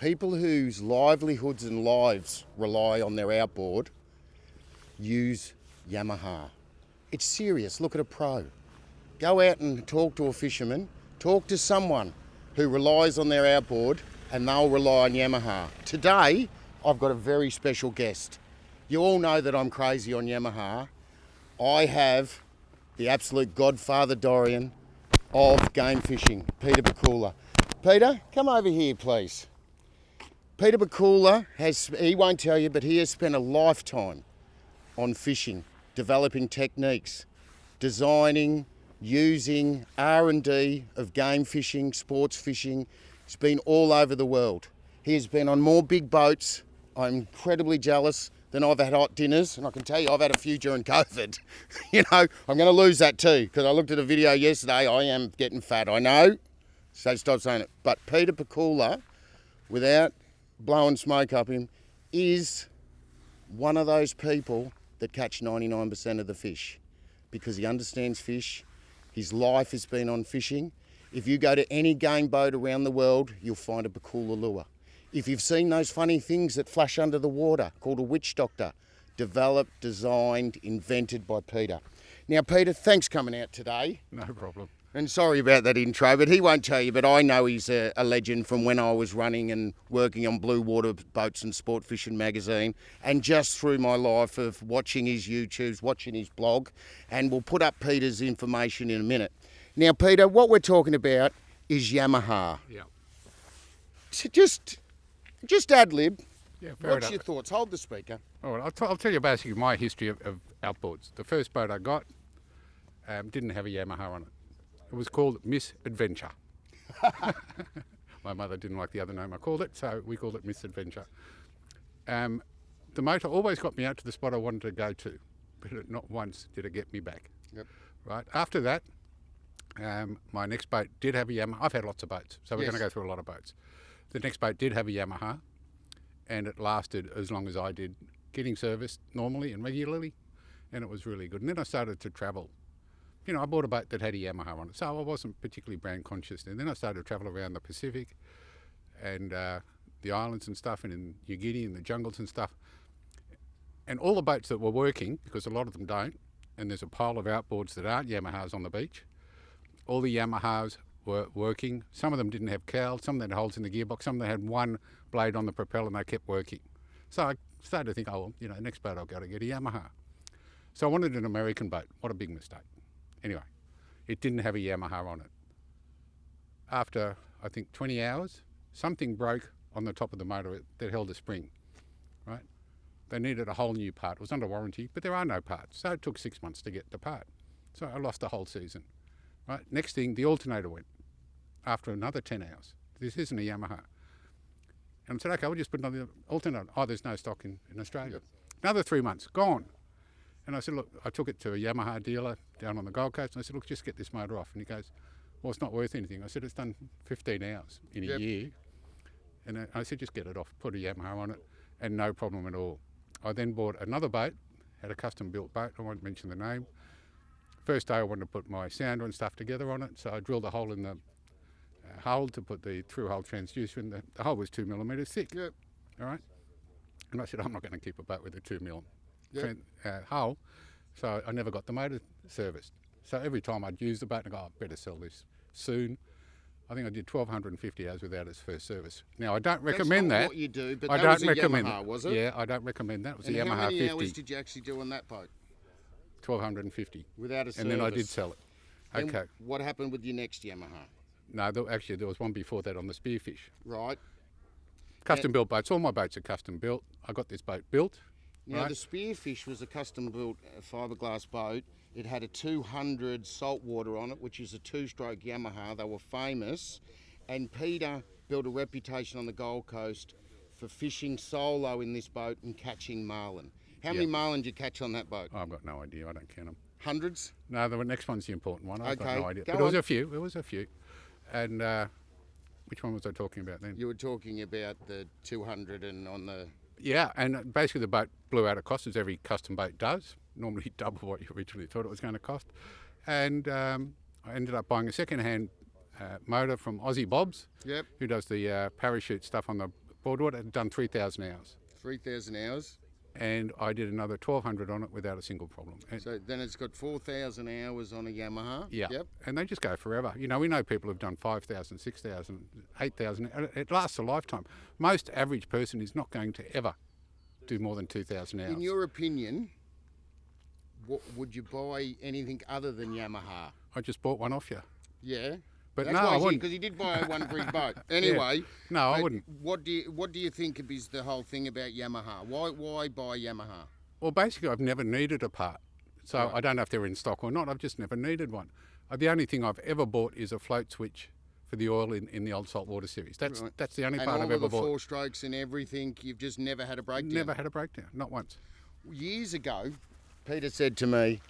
people whose livelihoods and lives rely on their outboard use Yamaha. It's serious. Look at a pro. Go out and talk to a fisherman. Talk to someone who relies on their outboard, and they'll rely on Yamaha. Today, I've got a very special guest. You all know that I'm crazy on Yamaha. I have the absolute godfather Dorian of game fishing, Peter Pakula. Peter, come over here, please. Peter Pakula he won't tell you, but he has spent a lifetime on fishing, developing techniques, designing, using R&D of game fishing, sports fishing. He's been all over the world. He has been on more big boats. I'm incredibly jealous than I've had hot dinners, and I can tell you I've had a few during COVID. You know, I'm going to lose that too, because I looked at a video yesterday. I am getting fat, I know, so stop saying it. But Peter Pakula, without blowing smoke up him, is one of those people that catch 99% of the fish, because he understands fish. His life has been on fishing. If you go to any game boat around the world, you'll find a Pakula lure. If you've seen those funny things that flash under the water, called a witch doctor, developed, designed, invented by Peter. Now, Peter, thanks coming out today. No problem. And sorry about that intro, but he won't tell you, but I know he's a legend from when I was running and working on Blue Water Boats and Sport Fishing magazine, and just through my life of watching his YouTubes, watching his blog, and we'll put up Peter's information in a minute. Now, Peter, what we're talking about is Yamaha. Yeah. So just ad-lib. Yeah, What's your thoughts? Hold the speaker. All right, I'll tell you basically my history of outboards. The first boat I got didn't have a Yamaha on it. It was called Misadventure. My mother didn't like the other name I called it, so we called it Misadventure. The motor always got me out to the spot I wanted to go to, but not once did it get me back. Yep. Right. After that, my next boat did have a Yamaha. I've had lots of boats, so we're going to go through a lot of boats. The next boat did have a Yamaha, and it lasted as long as I did, getting serviced normally and regularly, and it was really good. And then I started to travel. You know, I bought a boat that had a Yamaha on it, so I wasn't particularly brand conscious. And then I started to travel around the Pacific and the islands and stuff, and in New Guinea and the jungles and stuff. And all the boats that were working, because a lot of them don't, and there's a pile of outboards that aren't Yamahas on the beach, all the Yamahas were working. Some of them didn't have cowls, some of them had holes in the gearbox, some of them had one blade on the propeller and they kept working. So I started to think, oh, well, you know, next boat I've got to get a Yamaha. So I wanted an American boat. What a big mistake. Anyway, it didn't have a Yamaha on it. After, I think, 20 hours, something broke on the top of the motor that held a spring, right? They needed a whole new part. It was under warranty, but there are no parts. So it took 6 months to get the part. So I lost the whole season, right? Next thing, the alternator went after another 10 hours. This isn't a Yamaha. And I said, okay, we'll just put another alternator. Oh, there's no stock in Australia. Another 3 months, gone. And I said, look, I took it to a Yamaha dealer down on the Gold Coast, and I said, look, just get this motor off. And he goes, well, it's not worth anything. I said, it's done 15 hours in a year. And I said, just get it off, put a Yamaha on it, and no problem at all. I then bought another boat, had a custom-built boat. I won't mention the name. First day I wanted to put my sounder and stuff together on it, so I drilled a hole in the hull to put the through-hole transducer in. The hole was 2 millimetres thick. Yep. All right? And I said, I'm not going to keep a boat with a 2 mil hull, so I never got the motor serviced. So every time I'd use the boat, I go, I better sell this soon. I think I did 1,250 hours without its first service. Now, I don't recommend that. That's not what you do, but I that don't was a recommend Yamaha, was it? Yeah, I don't recommend that. It was and a Yamaha 50. How many hours did you actually do on that boat? 1,250. Without a service? And then I did sell it. Then okay. What happened with your next Yamaha? No, actually, there was one before that on the Spearfish. Right. Custom-built boats. All my boats are custom-built. I got this boat built. Now, right? the Spearfish was a custom-built fiberglass boat. It had a 200 saltwater on it, which is a two-stroke Yamaha. They were famous. And Peter built a reputation on the Gold Coast for fishing solo in this boat and catching marlin. How many marlin did you catch on that boat? Oh, I've got no idea. I don't count them. Hundreds? No, the next one's the important one. I've got no idea. Go But it was on. a few. It was a few. And which one was I talking about then? You were talking about the 200 and on the... Yeah, and basically the boat blew out of cost, as every custom boat does. Normally double what you originally thought it was going to cost. And I ended up buying a second-hand motor from Aussie Bob's, who does the parachute stuff on the boarded it, done 3,000 hours. 3,000 hours. And I did another 1,200 on it without a single problem. And So then it's got 4,000 hours on a Yamaha. yeah, Yep. and they just go forever. You know, we know people who've done 5,000, 6,000, 8,000. It lasts a lifetime. Most average person is not going to ever do more than 2,000 hours. In your opinion, would you buy anything other than Yamaha? I just bought one off you. Yeah. But That's no, I wouldn't. Because he did buy one for his boat. Anyway. No, I wouldn't. What do you think is the whole thing about Yamaha? Why buy Yamaha? Well, basically, I've never needed a part. So Right. I don't know if they're in stock or not. I've just never needed one. The only thing I've ever bought is a float switch for the oil in the old saltwater series. That's Right. that's the only And part all I've of ever the bought. 4 strokes and everything, you've just never had a breakdown? Never had a breakdown, not once. Years ago, Peter said to me,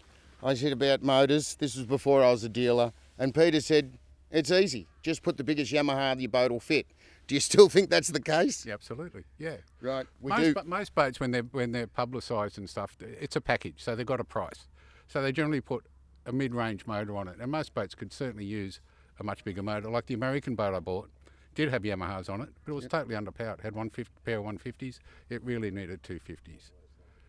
I said about motors, this was before I was a dealer, and Peter said, it's easy, just put the biggest Yamaha your boat will fit. Do you still think that's the case? Yeah, absolutely, yeah. Right, Most boats, when they're publicised and stuff, it's a package, so they've got a price. So they generally put a mid-range motor on it, and most boats could certainly use a much bigger motor. Like the American boat I bought did have Yamahas on it, but it was totally underpowered. It had one pair of 150s. It really needed 250s.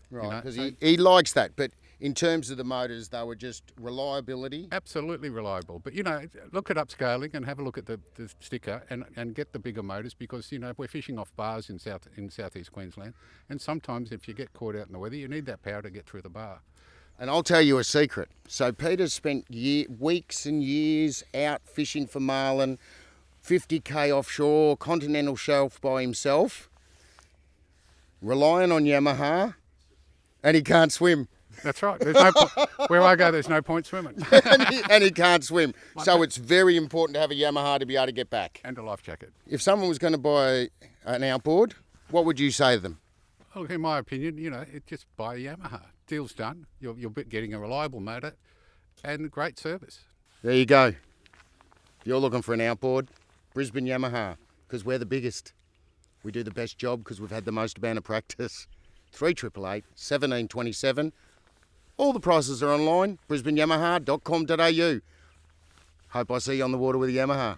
Right, because so- he likes that, but in terms of the motors, they were just reliability. Absolutely reliable. But, you know, look at upscaling and have a look at the sticker and get the bigger motors because, you know, we're fishing off bars in southeast Queensland. And sometimes if you get caught out in the weather, you need that power to get through the bar. And I'll tell you a secret. So Peter spent weeks and years out fishing for marlin, 50k offshore, continental shelf by himself, relying on Yamaha, and he can't swim. That's right. There's no where I go, there's no point swimming. and he can't swim. So it's very important to have a Yamaha to be able to get back. And a life jacket. If someone was going to buy an outboard, what would you say to them? Well, in my opinion, you know, just buy a Yamaha. Deal's done. You're getting a reliable motor and great service. There you go. If you're looking for an outboard, Brisbane Yamaha, because we're the biggest. We do the best job because we've had the most amount of practice. 3888 1727. All the prices are online, brisbaneyamaha.com.au. Hope I see you on the water with a Yamaha.